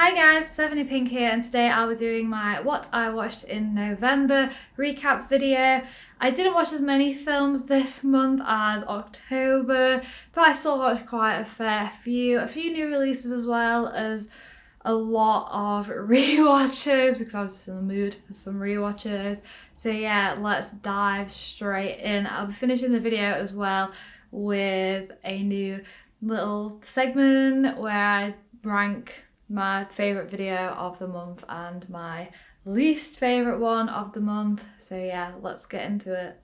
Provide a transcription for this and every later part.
Hi guys, Persephone Pink here, and today I'll be doing my What I Watched in November recap video. I didn't watch as many films this month as October, but I still watched quite a fair few. A few new releases as well as a lot of rewatches because I was just in the mood for some rewatches. So yeah, let's dive straight in. I'll be finishing the video as well with a new little segment where I rank my favourite video of the month and my least favourite one of the month. So yeah, let's get into it.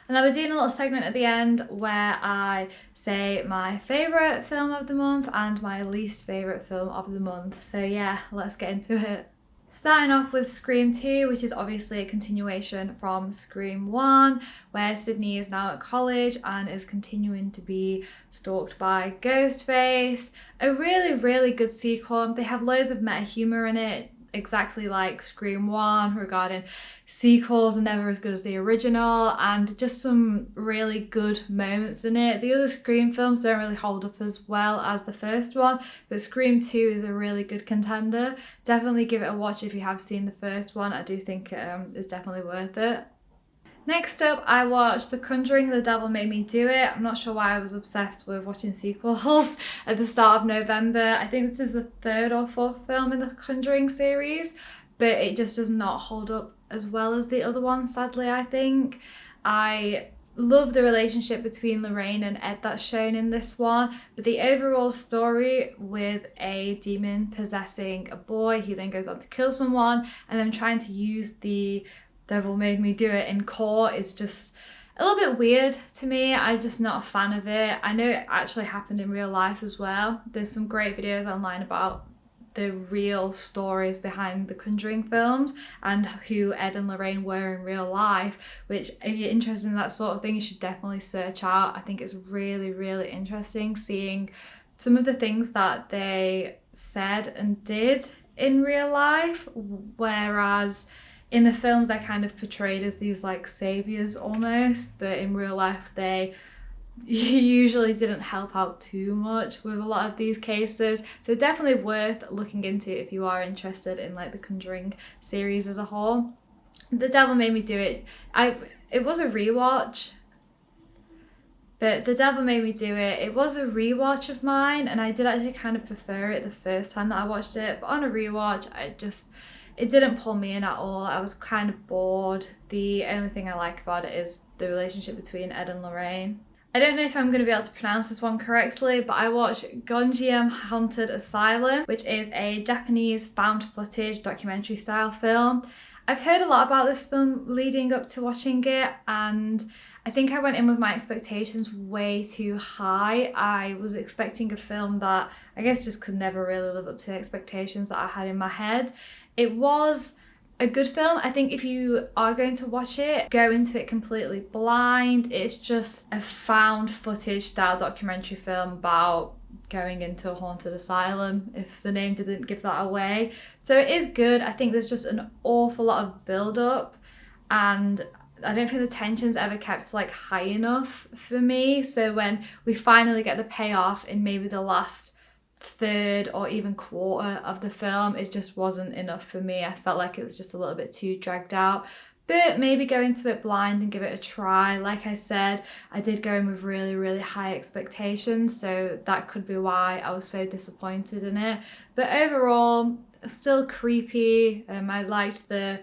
And I'll be doing a little segment at the end where I say my favourite film of the month and my least favourite film of the month. So yeah, let's get into it. Starting off with Scream 2, which is obviously a continuation from Scream 1, where Sydney is now at college and is continuing to be stalked by Ghostface. A really, really good sequel. They have loads of meta humour in it, exactly like Scream 1 regarding sequels are never as good as the original, and just some really good moments in it. The other Scream films don't really hold up as well as the first one, but Scream 2 is a really good contender. Definitely give it a watch if you have seen the first one. I do think it is definitely worth it. Next up, I watched The Conjuring, The Devil Made Me Do It. I'm not sure why I was obsessed with watching sequels at the start of November. I think this is the third or fourth film in the Conjuring series, but it just does not hold up as well as the other ones, sadly, I think. I love the relationship between Lorraine and Ed that's shown in this one, but the overall story with a demon possessing a boy, he then goes on to kill someone, and then trying to use the Devil Made Me Do It in court is just a little bit weird to me. I'm just not a fan of it. I know it actually happened in real life as well. There's some great videos online about the real stories behind the Conjuring films and who Ed and Lorraine were in real life, which if you're interested in that sort of thing, you should definitely search out. I think it's really, really interesting seeing some of the things that they said and did in real life, whereas in the films they're kind of portrayed as these like saviors almost, but in real life they usually didn't help out too much with a lot of these cases. So definitely worth looking into if you are interested in like the Conjuring series as a whole. The Devil Made Me Do It, it was a rewatch, but The Devil Made Me Do It, it was a rewatch of mine, and I did actually kind of prefer it the first time that I watched it, but on a rewatch it didn't pull me in at all. I was kind of bored. The only thing I like about it is the relationship between Ed and Lorraine. I don't know if I'm going to be able to pronounce this one correctly, but I watched Gunjam Haunted Asylum, which is a Japanese found footage documentary style film. I've heard a lot about this film leading up to watching it, and I think I went in with my expectations way too high. I was expecting a film that I guess just could never really live up to the expectations that I had in my head. It was a good film. I think if you are going to watch it, go into it completely blind. It's just a found footage style documentary film about going into a haunted asylum, if the name didn't give that away. So it is good. I think there's just an awful lot of build up, and I don't think the tension's ever kept like high enough for me. So when we finally get the payoff in maybe the last third or even quarter of the film, it just wasn't enough for me. I felt like it was just a little bit too dragged out, but maybe go into it blind and give it a try. Like I said, I did go in with really, really high expectations, so that could be why I was so disappointed in it. But overall, still creepy. I liked the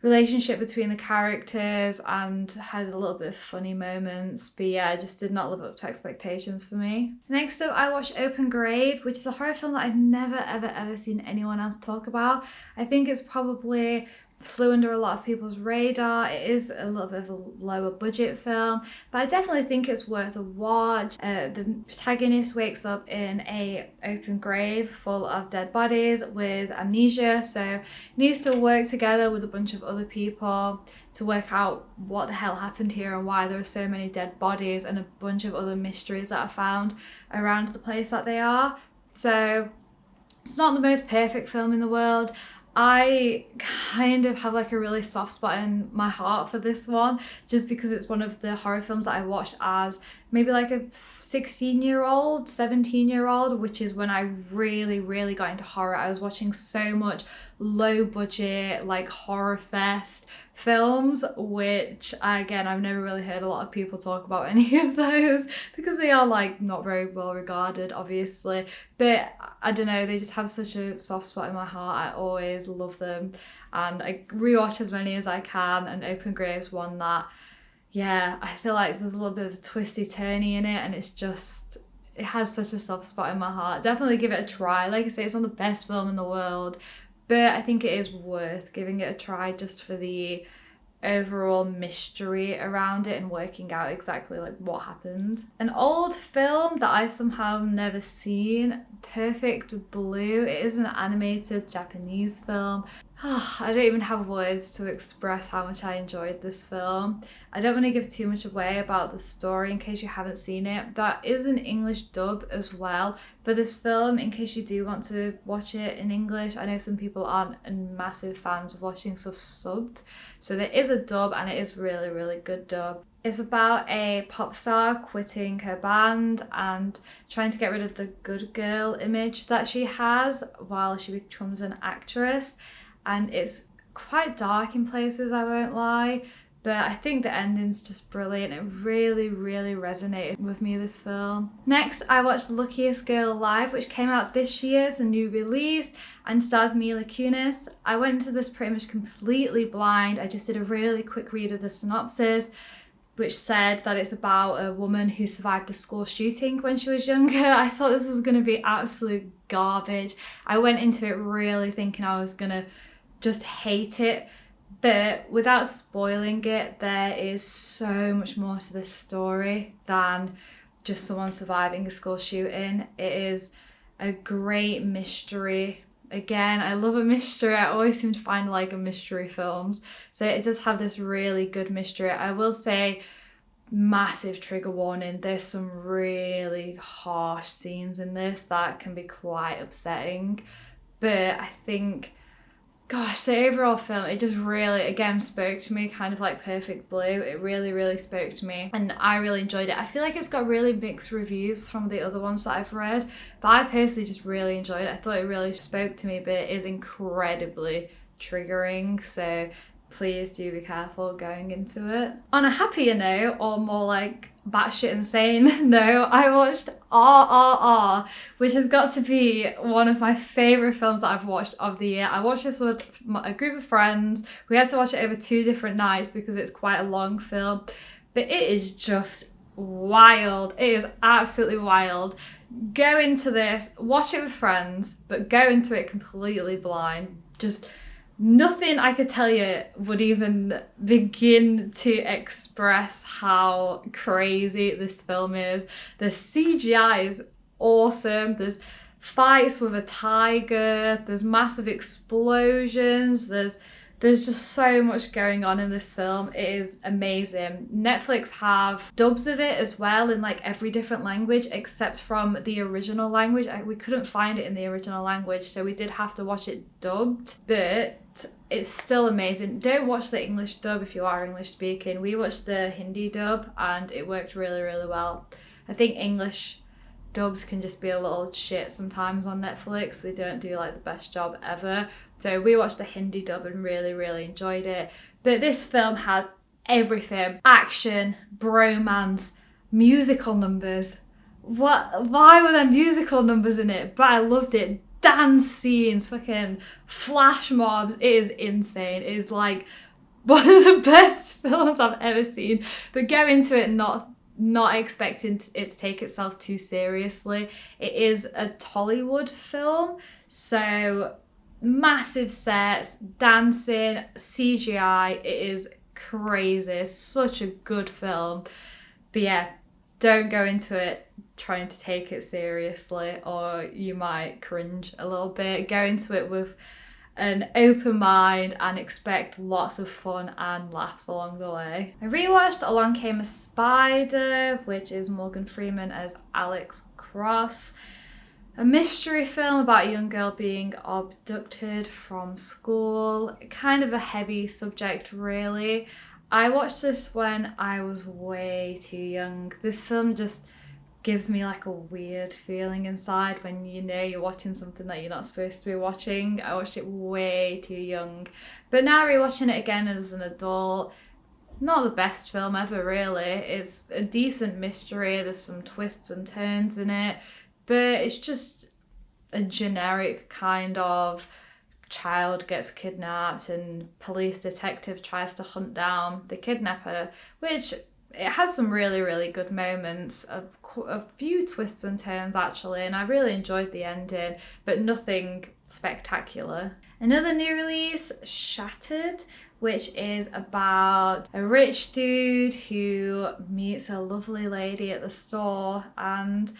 relationship between the characters and had a little bit of funny moments, but yeah, it just did not live up to expectations for me. Next up, I watched Open Grave, which is a horror film that I've never ever seen anyone else talk about. I think it's probably flew under a lot of people's radar. It is a little bit of a lower budget film, but I definitely think it's worth a watch. The protagonist wakes up in a open grave full of dead bodies with amnesia, so he needs to work together with a bunch of other people to work out what the hell happened here and why there are so many dead bodies and a bunch of other mysteries that are found around the place that they are. So it's not the most perfect film in the world. I kind of have like a really soft spot in my heart for this one, just because it's one of the horror films that I watched as maybe like a 16-year-old, 17-year-old, which is when I really got into horror. I was watching so much low budget, like horror fest films, which again, I've never really heard a lot of people talk about any of those because they are like not very well regarded, obviously. But I don't know, they just have such a soft spot in my heart. I always love them. And I rewatch as many as I can, and Open Grave's one that, yeah, I feel like there's a little bit of twisty turny in it, and it's just, it has such a soft spot in my heart. Definitely give it a try. Like I say, it's not the best film in the world, but I think it is worth giving it a try just for the overall mystery around it and working out exactly like what happened. An old film that I somehow have never seen, Perfect Blue. It is an animated Japanese film. I don't even have words to express how much I enjoyed this film. I don't want to give too much away about the story in case you haven't seen it. That is an English dub as well for this film, in case you do want to watch it in English. I know some people aren't massive fans of watching stuff subbed, so there is a dub, and it is really good dub. It's about a pop star quitting her band and trying to get rid of the good girl image that she has while she becomes an actress. And it's quite dark in places, I won't lie, but I think the ending's just brilliant. It really resonated with me, this film. Next, I watched Luckiest Girl Alive, which came out this year. It's a new release and stars Mila Kunis. I went into this pretty much completely blind. I just did a really quick read of the synopsis, which said that it's about a woman who survived a school shooting when she was younger. I thought this was going to be absolute garbage. I went into it really thinking I was going to just hate it, but without spoiling it, there is so much more to this story than just someone surviving a school shooting. It is a great mystery. Again, I love a mystery. I always seem to find like a mystery films, so it does have this really good mystery. I will say, massive trigger warning, there's some really harsh scenes in this that can be quite upsetting, but I think, gosh, the overall film, it just really, again, spoke to me, kind of like Perfect Blue. It really spoke to me, and I really enjoyed it. I feel like it's got really mixed reviews from the other ones that I've read, but I personally just really enjoyed it. I thought it really spoke to me, but it is incredibly triggering, so please do be careful going into it. On a happier note, or more like batshit insane note, I watched RRR, which has got to be one of my favourite films that I've watched of the year. I watched this with a group of friends. We had to watch it over 2 different nights because it's quite a long film, but it is just wild. It is absolutely wild. Go into this, watch it with friends, but go into it completely blind. Just nothing I could tell you would even begin to express how crazy this film is. The CGI is awesome. There's fights with a tiger. There's massive explosions. There's just so much going on in this film. It is amazing. Netflix have dubs of it as well in like every different language except from the original language. We couldn't find it in the original language, so we did have to watch it dubbed, but it's still amazing. Don't watch the English dub if you are English speaking. We watched the Hindi dub and it worked really well. I think English dubs can just be a little shit sometimes on Netflix. They don't do like the best job ever. So we watched the Hindi dub and really enjoyed it. But this film has everything: action, bromance, musical numbers. Why were there musical numbers in it? But I loved it. Dance scenes, fucking flash mobs. It is insane. It is like one of the best films I've ever seen. But go into it not expecting it to take itself too seriously. It is a Tollywood film, so massive sets, dancing, CGI. It is crazy. It's such a good film. But yeah, don't go into it trying to take it seriously, or you might cringe a little bit. Go into it with an open mind and expect lots of fun and laughs along the way. I rewatched Along Came a Spider, which is Morgan Freeman as Alex Cross. A mystery film about a young girl being abducted from school. Kind of a heavy subject, really. I watched this when I was way too young. This film just gives me like a weird feeling inside when you know you're watching something that you're not supposed to be watching. I watched it way too young. But now rewatching it again as an adult, not the best film ever really. It's a decent mystery, there's some twists and turns in it, but it's just a generic kind of child gets kidnapped and police detective tries to hunt down the kidnapper, which it has some really, really good moments, a few twists and turns actually, and I really enjoyed the ending, but nothing spectacular. Another new release, Shattered, which is about a rich dude who meets a lovely lady at the store and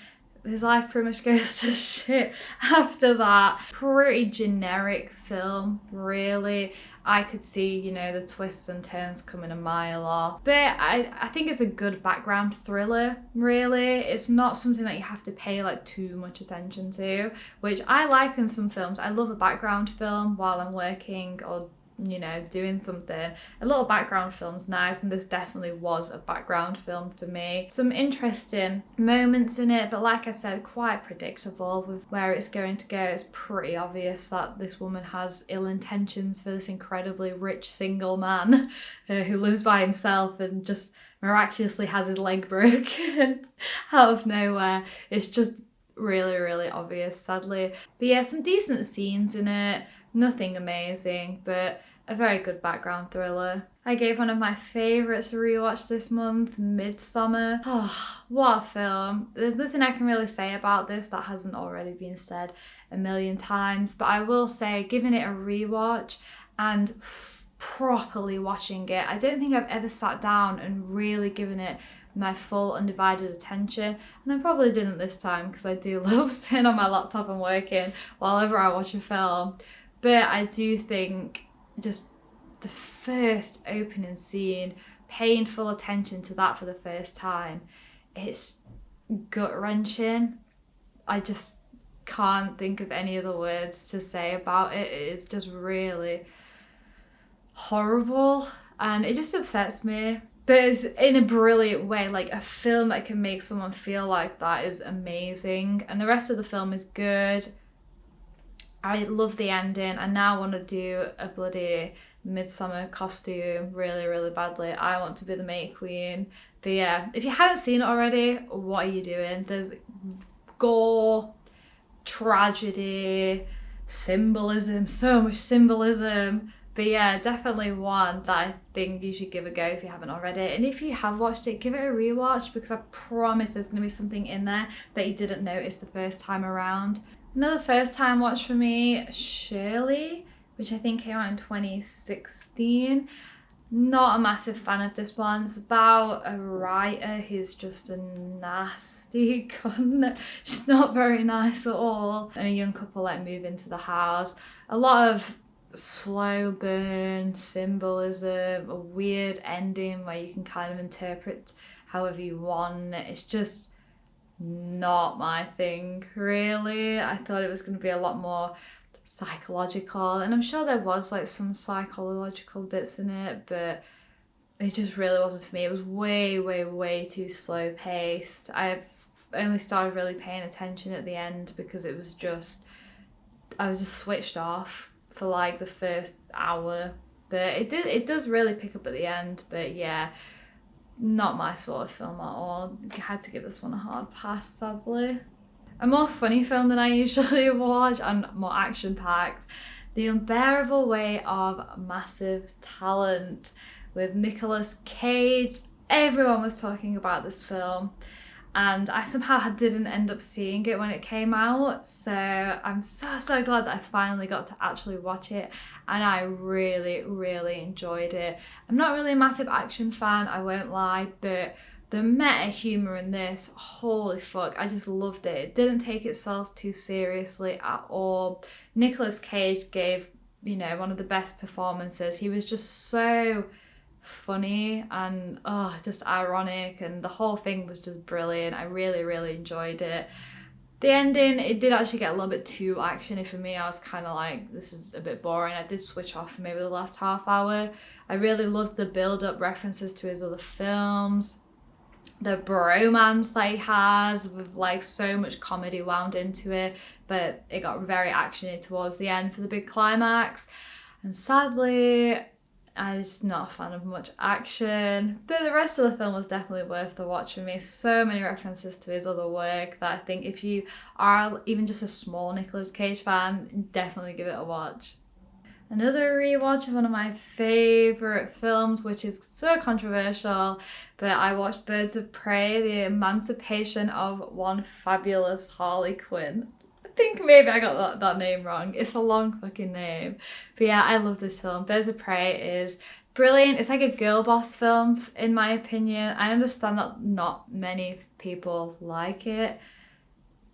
his life pretty much goes to shit after that. Pretty generic film, really. I could see, you know, the twists and turns coming a mile off. But I think it's a good background thriller, really. It's not something that you have to pay like too much attention to, which I like in some films. I love a background film while I'm working or you know, doing something. A little background film's nice, and this definitely was a background film for me. Some interesting moments in it, but like I said, quite predictable with where it's going to go. It's pretty obvious that this woman has ill intentions for this incredibly rich single man who lives by himself and just miraculously has his leg broken out of nowhere. It's just really, really obvious, sadly. But yeah, some decent scenes in it. Nothing amazing, but a very good background thriller. I gave one of my favourites to rewatch this month, Midsommar. Oh, what a film. There's nothing I can really say about this that hasn't already been said a million times, but I will say, giving it a rewatch and properly watching it, I don't think I've ever sat down and really given it my full undivided attention, and I probably didn't this time because I do love sitting on my laptop and working while ever I watch a film. But I do think just the first opening scene, paying full attention to that for the first time, it's gut-wrenching. I just can't think of any other words to say about it. It is just really horrible and it just upsets me. But it's in a brilliant way. Like, a film that can make someone feel like that is amazing. And the rest of the film is good. I love the ending. I now want to do a bloody Midsommar costume really, really badly. I want to be the May Queen. But yeah, if you haven't seen it already, what are you doing? There's gore, tragedy, symbolism, so much symbolism. But yeah, definitely one that I think you should give a go if you haven't already. And if you have watched it, give it a rewatch, because I promise there's going to be something in there that you didn't notice the first time around. Another first time watch for me, Shirley, which I think came out in 2016. Not a massive fan of this one. It's about a writer who's just a nasty cunt. She's not very nice at all. And a young couple like move into the house. A lot of slow burn symbolism, a weird ending where you can kind of interpret however you want. It's just not my thing, really. I thought it was going to be a lot more psychological, and I'm sure there was like some psychological bits in it, but it just really wasn't for me. It was way too slow paced. I only started really paying attention at the end because I was just switched off for like the first hour, but it does really pick up at the end. But yeah, not my sort of film at all. I had to give this one a hard pass, sadly. A more funny film than I usually watch and more action-packed, The Unbearable Weight of Massive Talent with Nicolas Cage. Everyone was talking about this film, and I somehow didn't end up seeing it when it came out, so I'm so glad that I finally got to actually watch it, and I really enjoyed it. I'm not really a massive action fan, I won't lie, but the meta humour in this, holy fuck, I just loved it. It didn't take itself too seriously at all. Nicolas Cage gave, you know, one of the best performances. He was just so funny and just ironic, and the whole thing was just brilliant. I really enjoyed it. The ending, it did actually get a little bit too actiony for me. I was kind of like, this is a bit boring. I did switch off for maybe the last half hour. I really loved the build-up references to his other films. The bromance that he has with like so much comedy wound into it, but it got very actiony towards the end for the big climax. And sadly, I'm just not a fan of much action. But the rest of the film was definitely worth the watch for me. So many references to his other work that I think if you are even just a small Nicolas Cage fan, definitely give it a watch. Another rewatch of one of my favourite films, which is so controversial, but I watched Birds of Prey, The Emancipation of One Fabulous Harley Quinn. I think maybe I got that name wrong. It's a long fucking name. But yeah, I love this film. Birds of Prey is brilliant. It's like a girl boss film, in my opinion. I understand that not many people like it,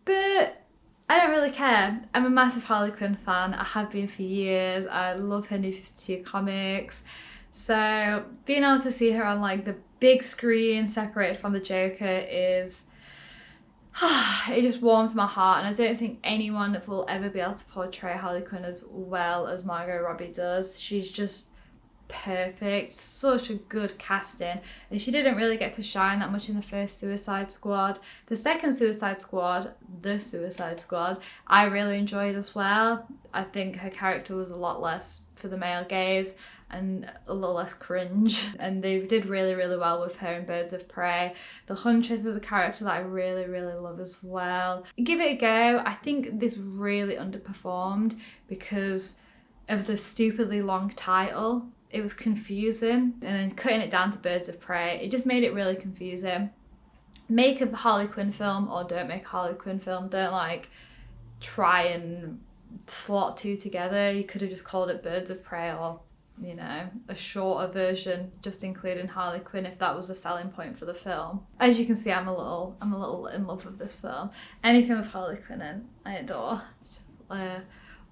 but I don't really care. I'm a massive Harley Quinn fan. I have been for years. I love her New 52 comics. So being able to see her on like the big screen separated from the Joker is... it just warms my heart, and I don't think anyone will ever be able to portray Harley Quinn as well as Margot Robbie does. She's just perfect, such a good casting, and she didn't really get to shine that much in the first Suicide Squad. The second Suicide Squad, I really enjoyed as well. I think her character was a lot less for the male gaze and a little less cringe, and they did really well with her in Birds of Prey. The Huntress is a character that I really love as well. Give it a go. I think this really underperformed because of the stupidly long title. It was confusing, and then cutting it down to Birds of Prey, it just made it really confusing. Make a Harley Quinn film or don't make a Harley Quinn film. Don't like try and slot two together. You could have just called it Birds of Prey, or you know, a shorter version just including Harley Quinn if that was a selling point for the film. As you can see, I'm a little in love with this film. Anything with Harley Quinn in, I adore. It's just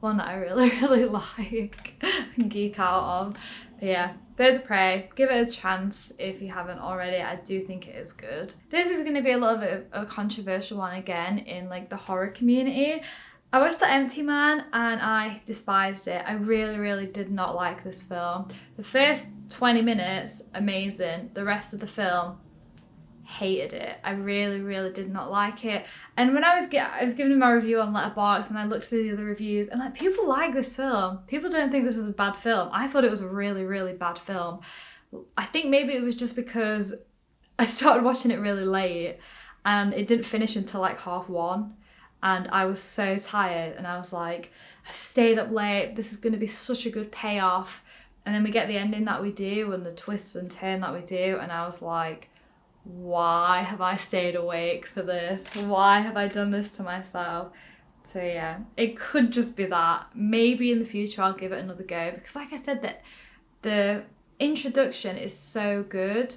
one that I really like and geek out on. But yeah, Birds of Prey, give it a chance if you haven't already. I do think it is good. This is going to be a little bit of a controversial one again in like the horror community. I watched The Empty Man and I despised it. I really did not like this film. The first 20 minutes, amazing. The rest of the film, hated it. I really did not like it. And when I was giving my review on Letterboxd and I looked through the other reviews and like people like this film. People don't think this is a bad film. I thought it was a really bad film. I think maybe it was just because I started watching it really late and it didn't finish until like 1:30. And I was so tired and I was like, I stayed up late, this is going to be such a good payoff. And then we get the ending that we do and the twists and turn that we do, and I was like, why have I stayed awake for this? Why have I done this to myself? So yeah, it could just be that. Maybe in the future I'll give it another go, because like I said, that the introduction is so good,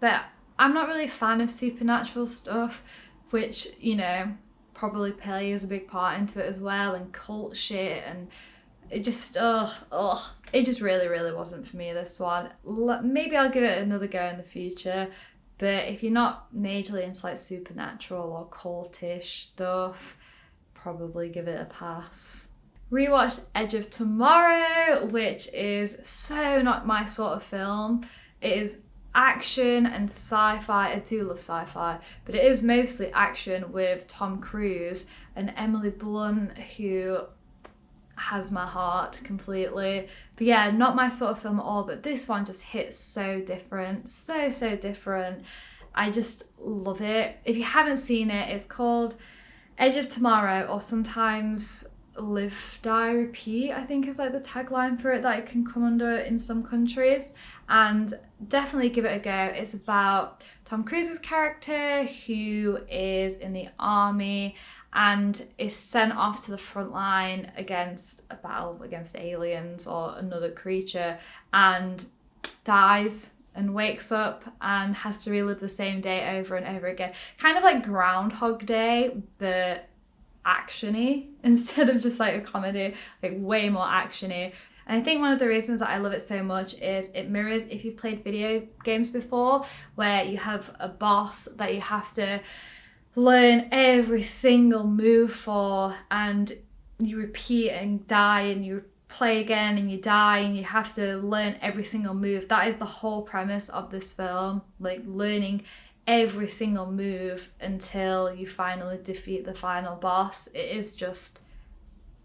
but I'm not really a fan of supernatural stuff, which, you know, probably plays a big part into it as well, and cult shit, and it just it just really wasn't for me, this one. Maybe I'll give it another go in the future, but if you're not majorly into like supernatural or cultish stuff, probably give it a pass. Rewatched Edge of Tomorrow, which is so not my sort of film. It is action and sci-fi. I do love sci-fi, but it is mostly action with Tom Cruise and Emily Blunt, who has my heart completely. But yeah, not my sort of film at all, but this one just hits so different, so different. I just love it. If you haven't seen it, it's called Edge of Tomorrow, or sometimes Live, Die, Repeat, I think is like the tagline for it that it can come under in some countries. And definitely give it a go. It's about Tom Cruise's character, who is in the army and is sent off to the front line against a battle against aliens or another creature, and dies and wakes up and has to relive the same day over and over again. Kind of like Groundhog Day, but actiony instead of just like a comedy, like way more actiony. And I think one of the reasons that I love it so much is it mirrors, if you've played video games before, where you have a boss that you have to learn every single move for, and you repeat and die and you play again and you die and you have to learn every single move. That is the whole premise of this film, like learning every single move until you finally defeat the final boss. It is just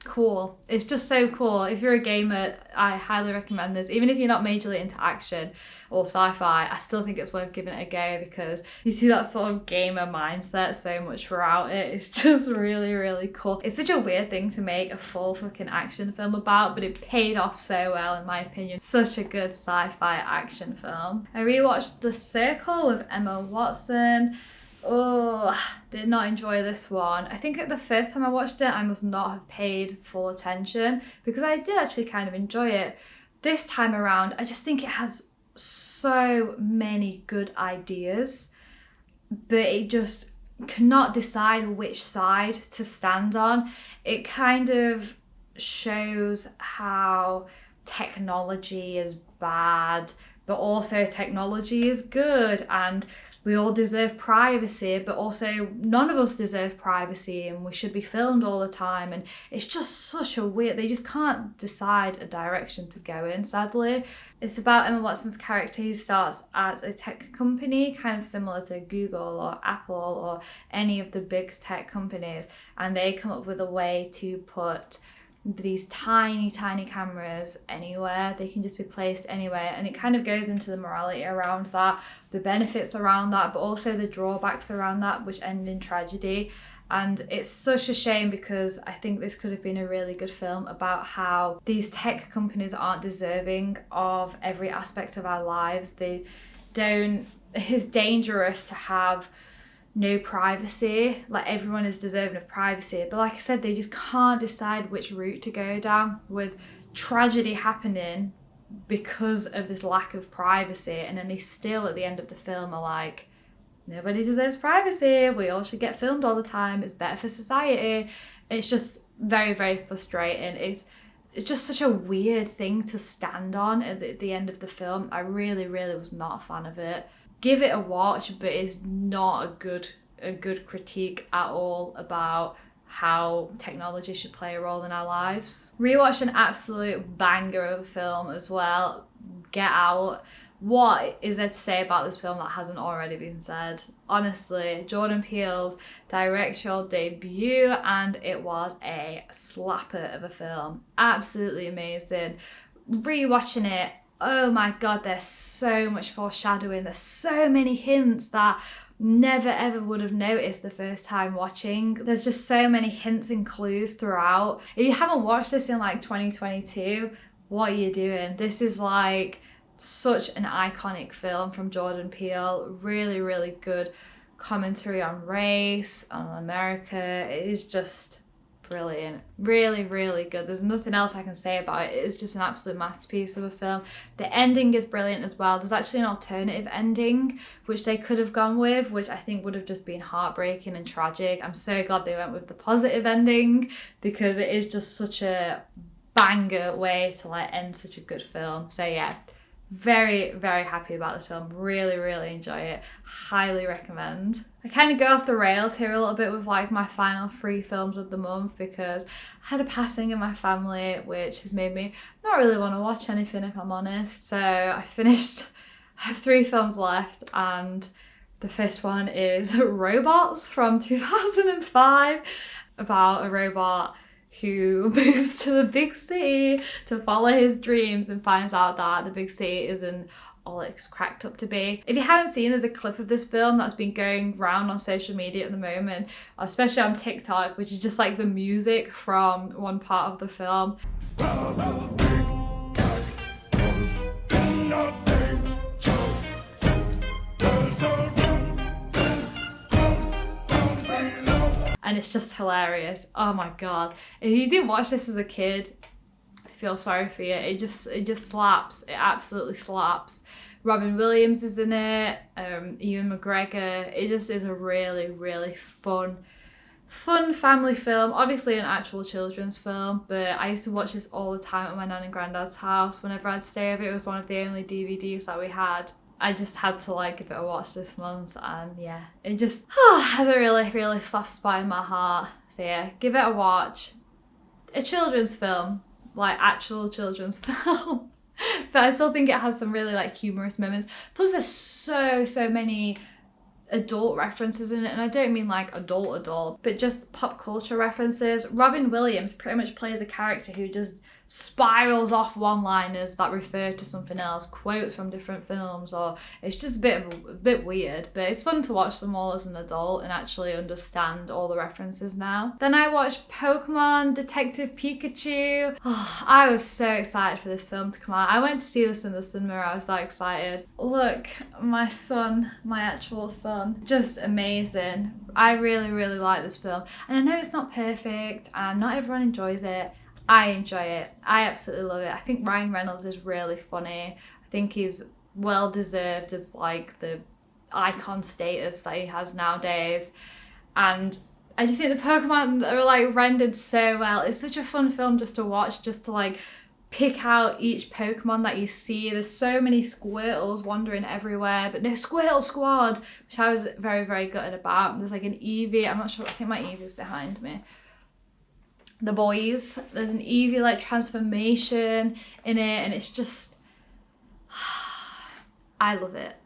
cool. It's just so cool. If you're a gamer, I highly recommend this. Even if you're not majorly into action or sci-fi, I still think it's worth giving it a go, because you see that sort of gamer mindset so much throughout it. It's just really, really cool. It's such a weird thing to make a full fucking action film about, but it paid off so well in my opinion. Such a good sci-fi action film. I rewatched The Circle with Emma Watson. Oh, did not enjoy this one. I think the first time I watched it, I must not have paid full attention, because I did actually kind of enjoy it. This time around, I just think it has so many good ideas, but it just cannot decide which side to stand on. It kind of shows how technology is bad, but also technology is good, and we all deserve privacy, but also none of us deserve privacy, and we should be filmed all the time. And it's just such a weird, they just can't decide a direction to go in, sadly. It's about Emma Watson's character who starts at a tech company, kind of similar to Google or Apple or any of the big tech companies, and they come up with a way to put these tiny cameras anywhere. They can just be placed anywhere, and it kind of goes into the morality around that, the benefits around that, but also the drawbacks around that, which end in tragedy. And it's such a shame, because I think this could have been a really good film about how these tech companies aren't deserving of every aspect of our lives. It's dangerous to have no privacy. Like, everyone is deserving of privacy, but like I said, they just can't decide which route to go down, with tragedy happening because of this lack of privacy. And then they still at the end of the film are like, nobody deserves privacy, we all should get filmed all the time, it's better for society. It's just very, very frustrating. It's just such a weird thing to stand on at the end of the film. I really, really was not a fan of it. Give it a watch, but it's not a good critique at all about how technology should play a role in our lives. Rewatched an absolute banger of a film as well, Get Out. What is there to say about this film that hasn't already been said? Honestly, Jordan Peele's directorial debut, and it was a slapper of a film. Absolutely amazing. Rewatching it, oh my god, there's so much foreshadowing. There's so many hints that never ever would have noticed the first time watching. There's just so many hints and clues throughout. If you haven't watched this in like 2022, what are you doing? This is like such an iconic film from Jordan Peele. Really, really good commentary on race, on America. It is just brilliant. Really, really good. There's nothing else I can say about it. It's just an absolute masterpiece of a film. The ending is brilliant as well. There's actually an alternative ending which they could have gone with, which I think would have just been heartbreaking and tragic. I'm so glad they went with the positive ending, because it is just such a banger way to like end such a good film. So yeah, very, very happy about this film. Really, really enjoy it. Highly recommend. I kind of go off the rails here a little bit with like my final 3 films of the month, because I had a passing in my family, which has made me not really want to watch anything, if I'm honest. So I have 3 films left, and the first one is Robots from 2005, about a robot who moves to the big city to follow his dreams and finds out that the big city isn't all it's cracked up to be. If you haven't seen, there's a clip of this film that's been going around on social media at the moment, especially on TikTok, which is just like the music from one part of the film. And it's just hilarious. Oh my god. If you didn't watch this as a kid, I feel sorry for you. It just slaps. It absolutely slaps. Robin Williams is in it, Ewan McGregor. It just is a really, really fun family film. Obviously an actual children's film, but I used to watch this all the time at my nan and granddad's house whenever I'd stay over. It was one of the only DVDs that we had. I just had to like give it a watch this month, and yeah, it just has a really, really soft spot in my heart. So yeah, give it a watch. A children's film, like actual children's film. But I still think it has some really like humorous moments. Plus there's so many adult references in it, and I don't mean like adult, but just pop culture references. Robin Williams pretty much plays a character who just spirals off one-liners that refer to something else, quotes from different films, or it's just a bit weird, but it's fun to watch them all as an adult and actually understand all the references now. Then I watched Pokemon Detective Pikachu. Oh, I was so excited for this film to come out. I went to see this in the cinema. I was that excited. Look, my son, my actual son, just amazing. I really like this film, and I know it's not perfect and not everyone enjoys it. I enjoy it. I absolutely love it. I think Ryan Reynolds is really funny. I think he's well deserved as like the icon status that he has nowadays. And I just think the Pokemon are like rendered so well. It's such a fun film just to watch, just to like pick out each Pokemon that you see. There's so many Squirtles wandering everywhere, but no Squirtle Squad, which I was very gutted about. There's like an Eevee. I'm not sure. I think my Eevee's behind me. The boys, there's an Eevee like transformation in it, and it's just I love it.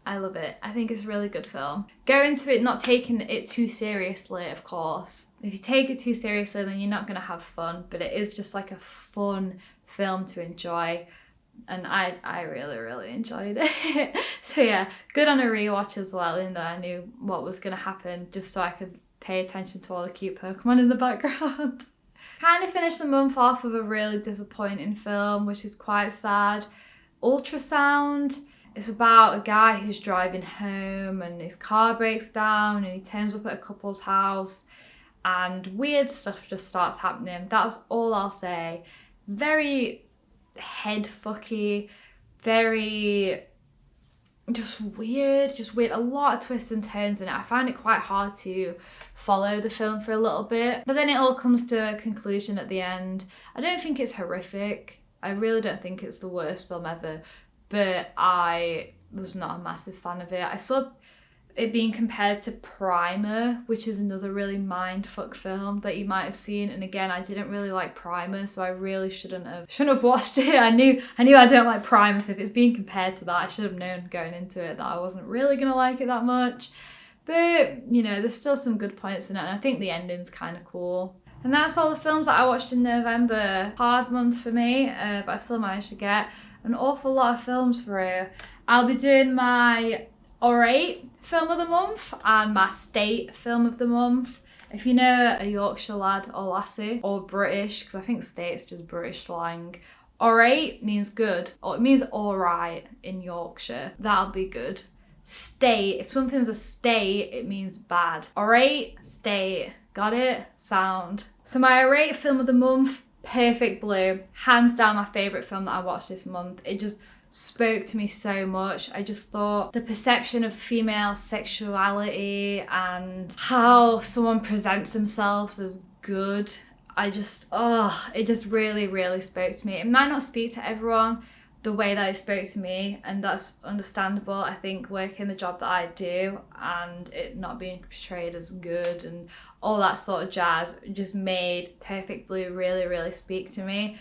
I think it's a really good film. Go into it not taking it too seriously, of course. If you take it too seriously, then you're not going to have fun, but it is just like a fun film to enjoy, and I really enjoyed it. So yeah, good on a rewatch as well, even though I knew what was going to happen, just so I could pay attention to all the cute Pokemon in the background. Kind of finished the month off with a really disappointing film, which is quite sad. Ultrasound. It's about a guy who's driving home and his car breaks down and he turns up at a couple's house and weird stuff just starts happening. That's all I'll say. Very head fucky, very just weird. A lot of twists and turns in it. I find it quite hard to follow the film for a little bit, but then it all comes to a conclusion at the end. I don't think it's horrific. I really don't think it's the worst film ever, but I was not a massive fan of it. I saw it being compared to Primer, which is another really mindfuck film that you might have seen, and again, I didn't really like Primer, so I really shouldn't have watched it. I knew I don't like Primer, so if it's being compared to that, I should have known going into it that I wasn't really gonna like it that much. But you know, there's still some good points in it, and I think the ending's kind of cool. And that's all the films that I watched in November. Hard month for me, but I still managed to get an awful lot of films through. I'll be doing my alright film of the month and my state film of the month. If you know a Yorkshire lad or lassie, or British, because I think state's just British slang, alright means good, or it means alright in Yorkshire. That'll be good. State, if something's a state, it means bad. Alright, state. Got it? Sound. So my alright film of the month, Perfect Blue. Hands down my favourite film that I watched this month. It just spoke to me so much. I just thought the perception of female sexuality and how someone presents themselves as good, it just really spoke to me. It might not speak to everyone the way that it spoke to me, and that's understandable. I think working the job that I do and it not being portrayed as good and all that sort of jazz just made Perfect Blue really speak to me.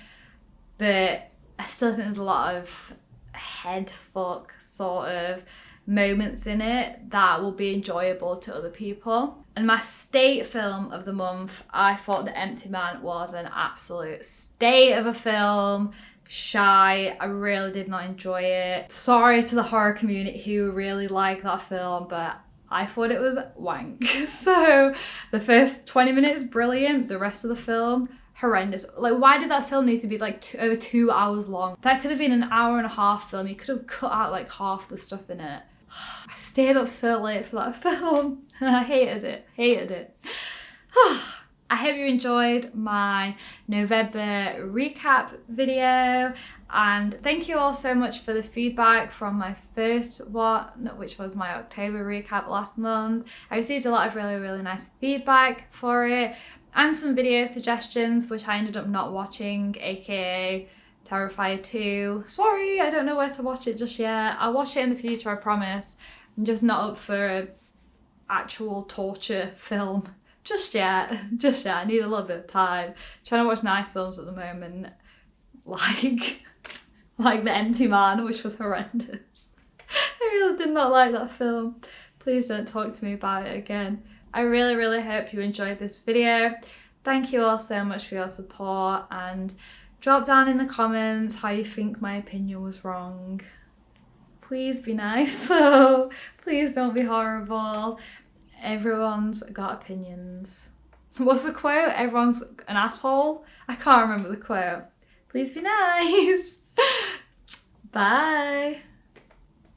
But I still think there's a lot of head fuck sort of moments in it that will be enjoyable to other people. And my state film of the month, I thought The Empty Man was an absolute state of a film. Shy. I really did not enjoy it. Sorry to the horror community who really like that film, but I thought it was wank. So the first 20 minutes, brilliant. The rest of the film, horrendous. Like, why did that film need to be like over 2 hours long? That could have been an hour and a half film. You could have cut out like half the stuff in it. I stayed up so late for that film and I hated it. I hope you enjoyed my November recap video, and thank you all so much for the feedback from my first one, which was my October recap last month. I received a lot of really nice feedback for it, and some video suggestions which I ended up not watching, aka Terrifier 2. Sorry, I don't know where to watch it just yet. I'll watch it in the future, I promise. I'm just not up for an actual torture film just yet. Just yet. I need a little bit of time. I'm trying to watch nice films at the moment. Like The Empty Man, which was horrendous. I really did not like that film. Please don't talk to me about it again. I really, really hope you enjoyed this video. Thank you all so much for your support, and drop down in the comments how you think my opinion was wrong. Please be nice though. Please don't be horrible. Everyone's got opinions. What's the quote? Everyone's an asshole? I can't remember the quote. Please be nice. Bye.